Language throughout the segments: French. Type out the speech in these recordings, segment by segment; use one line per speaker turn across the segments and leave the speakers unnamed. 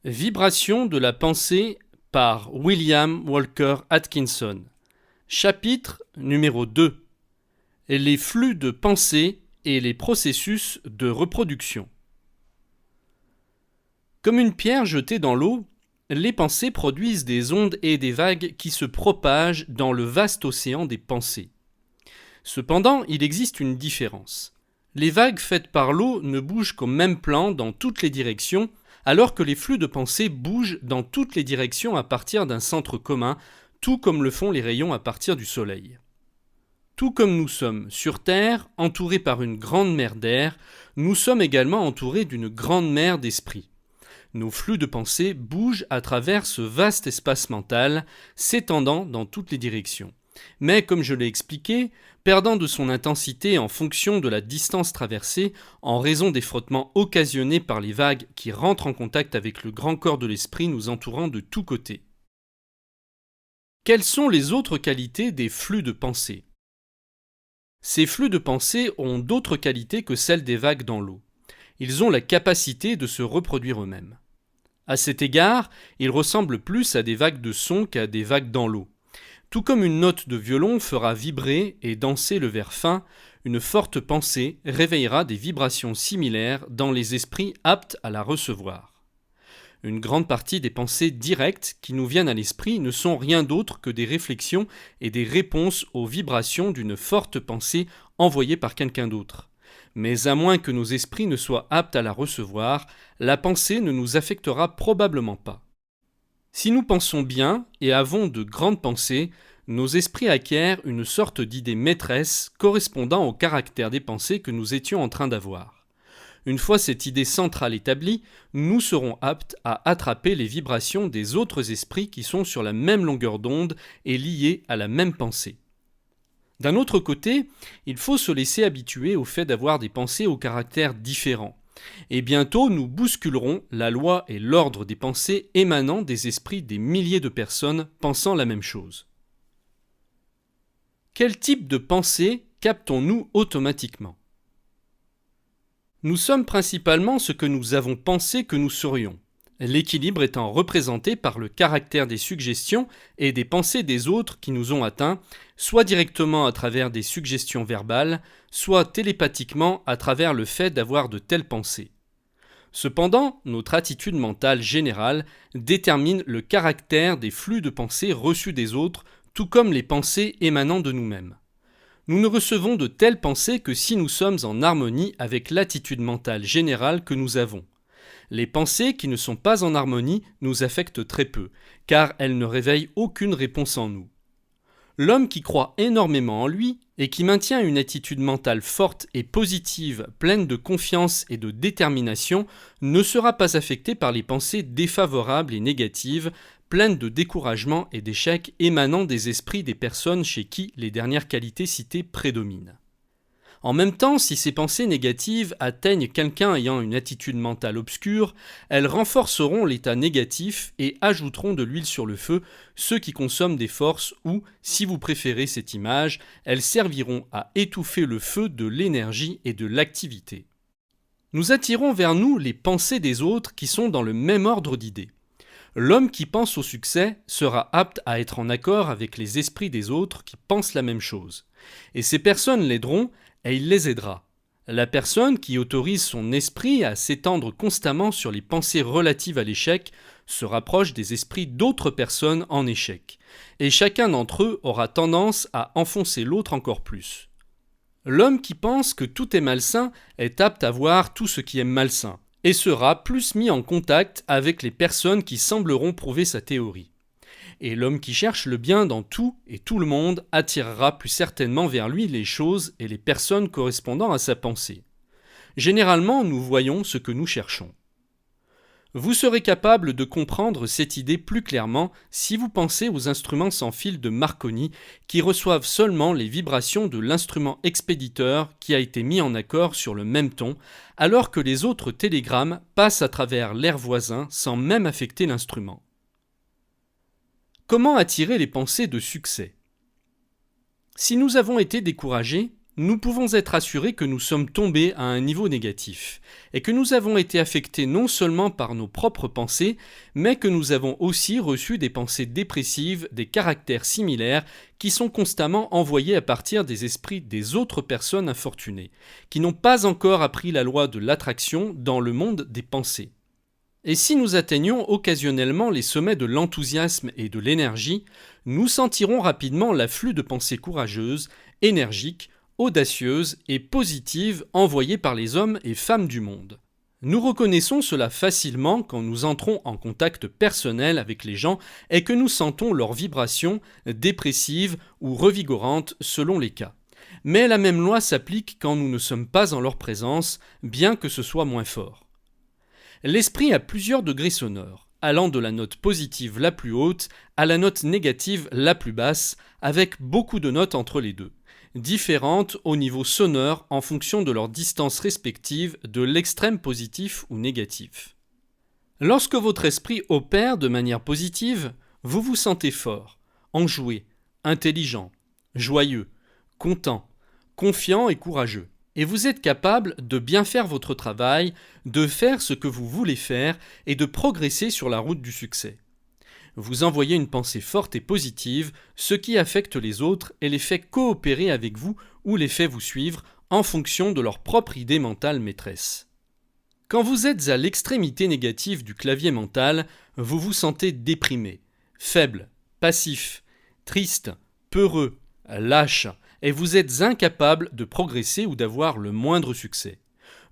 Vibration de la pensée par William Walker Atkinson. Chapitre numéro 2. Les flux de pensée et les processus de reproduction. Comme une pierre jetée dans l'eau, les pensées produisent des ondes et des vagues qui se propagent dans le vaste océan des pensées. Cependant, il existe une différence. Les vagues faites par l'eau ne bougent qu'au même plan dans toutes les directions, alors que les flux de pensée bougent dans toutes les directions à partir d'un centre commun, tout comme le font les rayons à partir du Soleil. Tout comme nous sommes sur Terre, entourés par une grande mer d'air, nous sommes également entourés d'une grande mer d'esprit. Nos flux de pensée bougent à travers ce vaste espace mental, s'étendant dans toutes les directions. Mais, comme je l'ai expliqué, perdant de son intensité en fonction de la distance traversée, en raison des frottements occasionnés par les vagues qui rentrent en contact avec le grand corps de l'esprit nous entourant de tous côtés. Quelles sont les autres qualités des flux de pensée ? Ces flux de pensée ont d'autres qualités que celles des vagues dans l'eau. Ils ont la capacité de se reproduire eux-mêmes. À cet égard, ils ressemblent plus à des vagues de son qu'à des vagues dans l'eau. Tout comme une note de violon fera vibrer et danser le verre fin, une forte pensée réveillera des vibrations similaires dans les esprits aptes à la recevoir. Une grande partie des pensées directes qui nous viennent à l'esprit ne sont rien d'autre que des réflexions et des réponses aux vibrations d'une forte pensée envoyée par quelqu'un d'autre. Mais à moins que nos esprits ne soient aptes à la recevoir, la pensée ne nous affectera probablement pas. Si nous pensons bien et avons de grandes pensées, nos esprits acquièrent une sorte d'idée maîtresse correspondant au caractère des pensées que nous étions en train d'avoir. Une fois cette idée centrale établie, nous serons aptes à attraper les vibrations des autres esprits qui sont sur la même longueur d'onde et liés à la même pensée. D'un autre côté, il faut se laisser habituer au fait d'avoir des pensées au caractère différent. Et bientôt nous bousculerons la loi et l'ordre des pensées émanant des esprits des milliers de personnes pensant la même chose. Quel type de pensée captons-nous automatiquement ? Nous sommes principalement ce que nous avons pensé que nous serions, l'équilibre étant représenté par le caractère des suggestions et des pensées des autres qui nous ont atteints, soit directement à travers des suggestions verbales, soit télépathiquement à travers le fait d'avoir de telles pensées. Cependant, notre attitude mentale générale détermine le caractère des flux de pensées reçus des autres, tout comme les pensées émanant de nous-mêmes. Nous ne recevons de telles pensées que si nous sommes en harmonie avec l'attitude mentale générale que nous avons. Les pensées qui ne sont pas en harmonie nous affectent très peu, car elles ne réveillent aucune réponse en nous. L'homme qui croit énormément en lui et qui maintient une attitude mentale forte et positive, pleine de confiance et de détermination, ne sera pas affecté par les pensées défavorables et négatives, pleines de découragement et d'échec émanant des esprits des personnes chez qui les dernières qualités citées prédominent. En même temps, si ces pensées négatives atteignent quelqu'un ayant une attitude mentale obscure, elles renforceront l'état négatif et ajouteront de l'huile sur le feu, ce qui consomme des forces ou, si vous préférez cette image, elles serviront à étouffer le feu de l'énergie et de l'activité. Nous attirons vers nous les pensées des autres qui sont dans le même ordre d'idées. L'homme qui pense au succès sera apte à être en accord avec les esprits des autres qui pensent la même chose. Et ces personnes l'aideront et il les aidera. La personne qui autorise son esprit à s'étendre constamment sur les pensées relatives à l'échec se rapproche des esprits d'autres personnes en échec. Et chacun d'entre eux aura tendance à enfoncer l'autre encore plus. L'homme qui pense que tout est malsain est apte à voir tout ce qui est malsain et sera plus mis en contact avec les personnes qui sembleront prouver sa théorie. Et l'homme qui cherche le bien dans tout et tout le monde attirera plus certainement vers lui les choses et les personnes correspondant à sa pensée. Généralement, nous voyons ce que nous cherchons. Vous serez capable de comprendre cette idée plus clairement si vous pensez aux instruments sans fil de Marconi qui reçoivent seulement les vibrations de l'instrument expéditeur qui a été mis en accord sur le même ton, alors que les autres télégrammes passent à travers l'air voisin sans même affecter l'instrument. Comment attirer les pensées de succès ? Si nous avons été découragés, nous pouvons être assurés que nous sommes tombés à un niveau négatif, et que nous avons été affectés non seulement par nos propres pensées, mais que nous avons aussi reçu des pensées dépressives, des caractères similaires, qui sont constamment envoyés à partir des esprits des autres personnes infortunées, qui n'ont pas encore appris la loi de l'attraction dans le monde des pensées. Et si nous atteignons occasionnellement les sommets de l'enthousiasme et de l'énergie, nous sentirons rapidement l'afflux de pensées courageuses, énergiques, audacieuses et positives envoyées par les hommes et femmes du monde. Nous reconnaissons cela facilement quand nous entrons en contact personnel avec les gens et que nous sentons leurs vibrations dépressives ou revigorantes selon les cas. Mais la même loi s'applique quand nous ne sommes pas en leur présence, bien que ce soit moins fort. L'esprit a plusieurs degrés sonores, allant de la note positive la plus haute à la note négative la plus basse, avec beaucoup de notes entre les deux, différentes au niveau sonore en fonction de leur distance respective de l'extrême positif ou négatif. Lorsque votre esprit opère de manière positive, vous vous sentez fort, enjoué, intelligent, joyeux, content, confiant et courageux. Et vous êtes capable de bien faire votre travail, de faire ce que vous voulez faire et de progresser sur la route du succès. Vous envoyez une pensée forte et positive, ce qui affecte les autres et les fait coopérer avec vous ou les fait vous suivre en fonction de leur propre idée mentale maîtresse. Quand vous êtes à l'extrémité négative du clavier mental, vous vous sentez déprimé, faible, passif, triste, peureux, lâche, et vous êtes incapable de progresser ou d'avoir le moindre succès.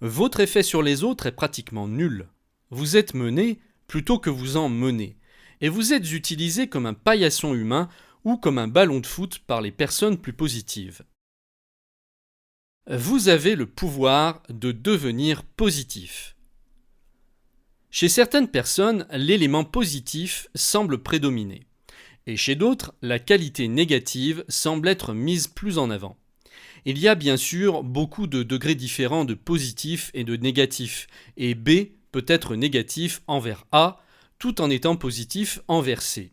Votre effet sur les autres est pratiquement nul. Vous êtes mené plutôt que vous en menez, et vous êtes utilisé comme un paillasson humain ou comme un ballon de foot par les personnes plus positives. Vous avez le pouvoir de devenir positif. Chez certaines personnes, l'élément positif semble prédominer. Et chez d'autres, la qualité négative semble être mise plus en avant. Il y a bien sûr beaucoup de degrés différents de positif et de négatif, et B peut être négatif envers A, tout en étant positif envers C.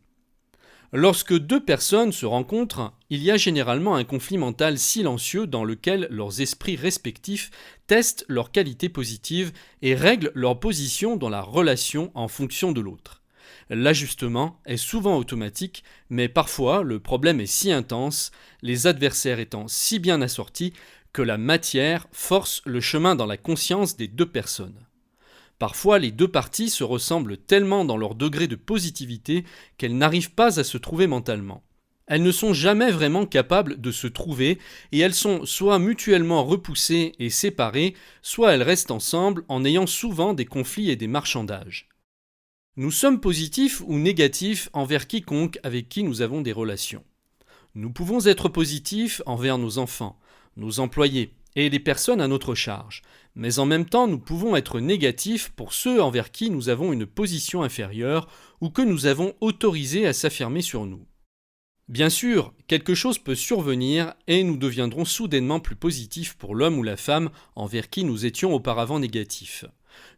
Lorsque deux personnes se rencontrent, il y a généralement un conflit mental silencieux dans lequel leurs esprits respectifs testent leurs qualités positives et règlent leur position dans la relation en fonction de l'autre. L'ajustement est souvent automatique, mais parfois le problème est si intense, les adversaires étant si bien assortis, que la matière force le chemin dans la conscience des deux personnes. Parfois, les deux parties se ressemblent tellement dans leur degré de positivité qu'elles n'arrivent pas à se trouver mentalement. Elles ne sont jamais vraiment capables de se trouver et elles sont soit mutuellement repoussées et séparées, soit elles restent ensemble en ayant souvent des conflits et des marchandages. Nous sommes positifs ou négatifs envers quiconque avec qui nous avons des relations. Nous pouvons être positifs envers nos enfants, nos employés et les personnes à notre charge, mais en même temps nous pouvons être négatifs pour ceux envers qui nous avons une position inférieure ou que nous avons autorisé à s'affirmer sur nous. Bien sûr, quelque chose peut survenir et nous deviendrons soudainement plus positifs pour l'homme ou la femme envers qui nous étions auparavant négatifs.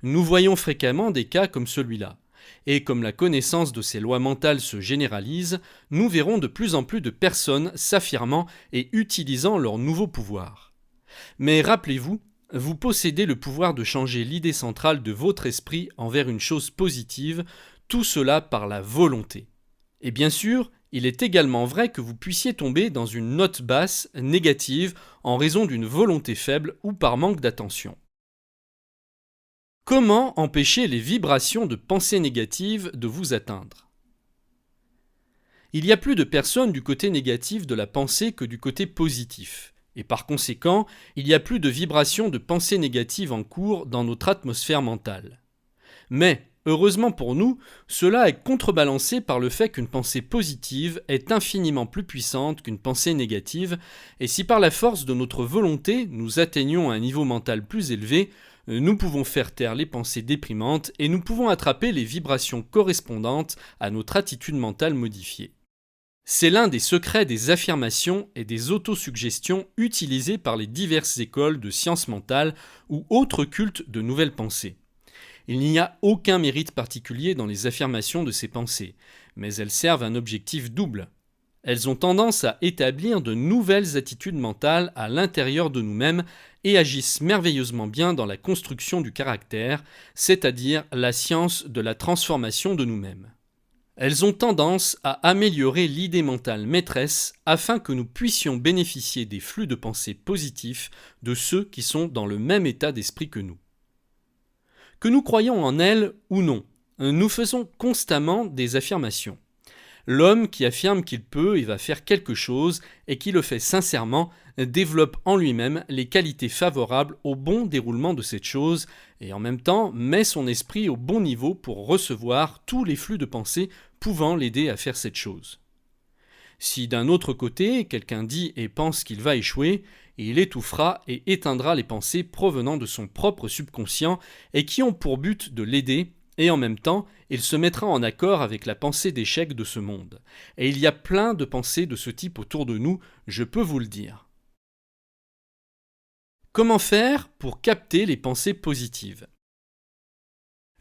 Nous voyons fréquemment des cas comme celui-là. Et comme la connaissance de ces lois mentales se généralise, nous verrons de plus en plus de personnes s'affirmant et utilisant leur nouveau pouvoir. Mais rappelez-vous, vous possédez le pouvoir de changer l'idée centrale de votre esprit envers une chose positive, tout cela par la volonté. Et bien sûr, il est également vrai que vous puissiez tomber dans une note basse, négative, en raison d'une volonté faible ou par manque d'attention. Comment empêcher les vibrations de pensée négatives de vous atteindre ? Il y a plus de personnes du côté négatif de la pensée que du côté positif. Et par conséquent, il y a plus de vibrations de pensée négative en cours dans notre atmosphère mentale. Mais, heureusement pour nous, cela est contrebalancé par le fait qu'une pensée positive est infiniment plus puissante qu'une pensée négative, et si par la force de notre volonté nous atteignons un niveau mental plus élevé, nous pouvons faire taire les pensées déprimantes et nous pouvons attraper les vibrations correspondantes à notre attitude mentale modifiée. C'est l'un des secrets des affirmations et des autosuggestions utilisés par les diverses écoles de sciences mentales ou autres cultes de nouvelles pensées. Il n'y a aucun mérite particulier dans les affirmations de ces pensées, mais elles servent un objectif double. Elles ont tendance à établir de nouvelles attitudes mentales à l'intérieur de nous-mêmes et agissent merveilleusement bien dans la construction du caractère, c'est-à-dire la science de la transformation de nous-mêmes. Elles ont tendance à améliorer l'idée mentale maîtresse afin que nous puissions bénéficier des flux de pensée positifs de ceux qui sont dans le même état d'esprit que nous. Que nous croyons en elles ou non, nous faisons constamment des affirmations. L'homme qui affirme qu'il peut et va faire quelque chose et qui le fait sincèrement développe en lui-même les qualités favorables au bon déroulement de cette chose et en même temps met son esprit au bon niveau pour recevoir tous les flux de pensée pouvant l'aider à faire cette chose. Si d'un autre côté, quelqu'un dit et pense qu'il va échouer, il étouffera et éteindra les pensées provenant de son propre subconscient et qui ont pour but de l'aider, et en même temps, il se mettra en accord avec la pensée d'échec de ce monde. Et il y a plein de pensées de ce type autour de nous, je peux vous le dire. Comment faire pour capter les pensées positives ?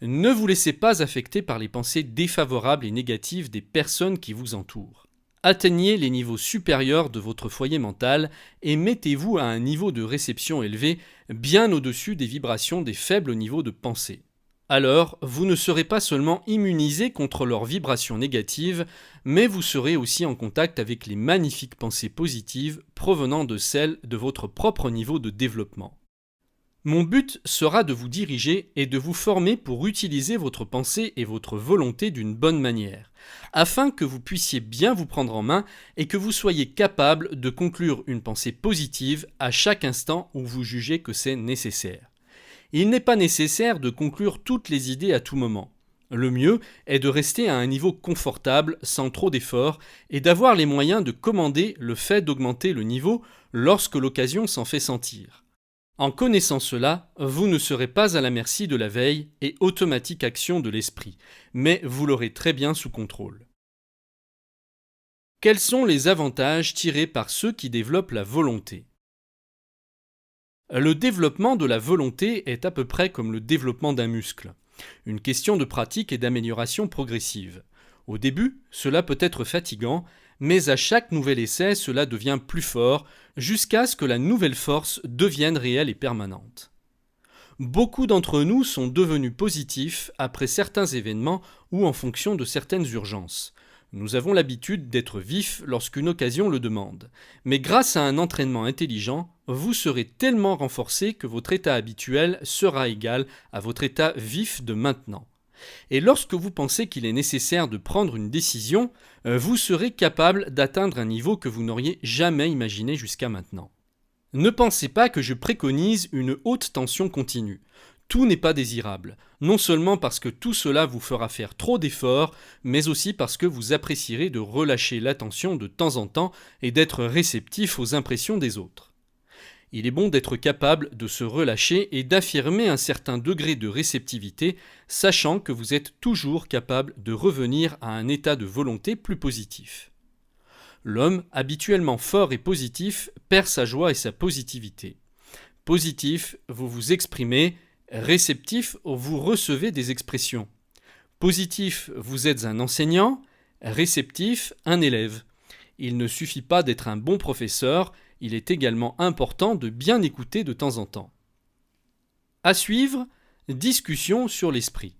Ne vous laissez pas affecter par les pensées défavorables et négatives des personnes qui vous entourent. Atteignez les niveaux supérieurs de votre foyer mental et mettez-vous à un niveau de réception élevé, bien au-dessus des vibrations des faibles niveaux de pensée. Alors, vous ne serez pas seulement immunisé contre leurs vibrations négatives, mais vous serez aussi en contact avec les magnifiques pensées positives provenant de celles de votre propre niveau de développement. Mon but sera de vous diriger et de vous former pour utiliser votre pensée et votre volonté d'une bonne manière, afin que vous puissiez bien vous prendre en main et que vous soyez capable de conclure une pensée positive à chaque instant où vous jugez que c'est nécessaire. Il n'est pas nécessaire de conclure toutes les idées à tout moment. Le mieux est de rester à un niveau confortable, sans trop d'efforts, et d'avoir les moyens de commander le fait d'augmenter le niveau lorsque l'occasion s'en fait sentir. En connaissant cela, vous ne serez pas à la merci de la veille et automatique action de l'esprit, mais vous l'aurez très bien sous contrôle. Quels sont les avantages tirés par ceux qui développent la volonté ? Le développement de la volonté est à peu près comme le développement d'un muscle, une question de pratique et d'amélioration progressive. Au début, cela peut être fatigant, mais à chaque nouvel essai, cela devient plus fort, jusqu'à ce que la nouvelle force devienne réelle et permanente. Beaucoup d'entre nous sont devenus positifs après certains événements ou en fonction de certaines urgences. Nous avons l'habitude d'être vifs lorsqu'une occasion le demande. Mais grâce à un entraînement intelligent, vous serez tellement renforcé que votre état habituel sera égal à votre état vif de maintenant. Et lorsque vous pensez qu'il est nécessaire de prendre une décision, vous serez capable d'atteindre un niveau que vous n'auriez jamais imaginé jusqu'à maintenant. Ne pensez pas que je préconise une haute tension continue. Tout n'est pas désirable, non seulement parce que tout cela vous fera faire trop d'efforts, mais aussi parce que vous apprécierez de relâcher l'attention de temps en temps et d'être réceptif aux impressions des autres. Il est bon d'être capable de se relâcher et d'affirmer un certain degré de réceptivité, sachant que vous êtes toujours capable de revenir à un état de volonté plus positif. L'homme, habituellement fort et positif, perd sa joie et sa positivité. Positif, vous vous exprimez. Réceptif, vous recevez des expressions. Positif, vous êtes un enseignant. Réceptif, un élève. Il ne suffit pas d'être un bon professeur, il est également important de bien écouter de temps en temps. À suivre, discussion sur l'esprit.